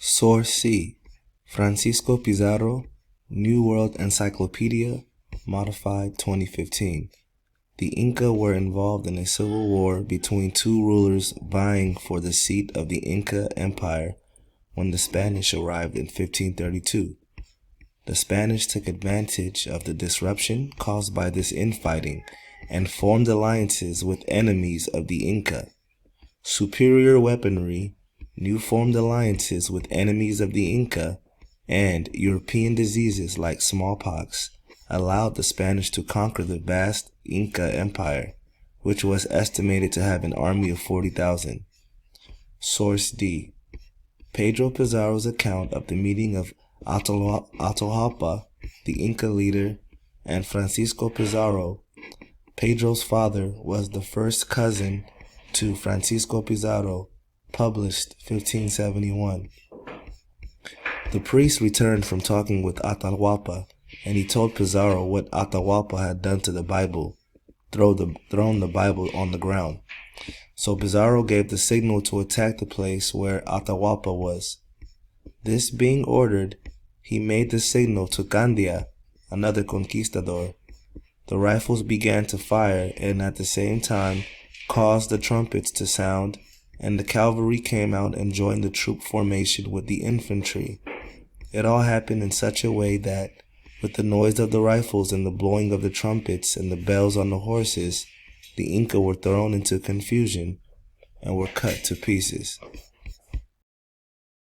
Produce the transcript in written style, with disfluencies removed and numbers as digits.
Source C. Francisco Pizarro, New World Encyclopedia, modified 2015. The Inca were involved in a civil war between two rulers vying for the seat of the Inca Empire when the Spanish arrived in 1532. The Spanish took advantage of the disruption caused by this infighting and formed alliances with enemies of the Inca. Superior weaponry, new formed alliances with enemies of the Inca, and European diseases like smallpox allowed the Spanish to conquer the vast Inca Empire, which was estimated to have an army of 40,000. Source D. Pedro Pizarro's account of the meeting of Atahualpa, the Inca leader, and Francisco Pizarro. Pedro's father was the first cousin to Francisco Pizarro, published 1571. The priest returned from talking with Atahualpa, and he told Pizarro what Atahualpa had done to the Bible, thrown the Bible on the ground. So Pizarro gave the signal to attack the place where Atahualpa was. This being ordered, he made the signal to Candia, another conquistador. The rifles began to fire and at the same time caused the trumpets to sound, and the cavalry came out and joined the troop formation with the infantry. It all happened in such a way that, with the noise of the rifles and the blowing of the trumpets and the bells on the horses, the Inca were thrown into confusion and were cut to pieces.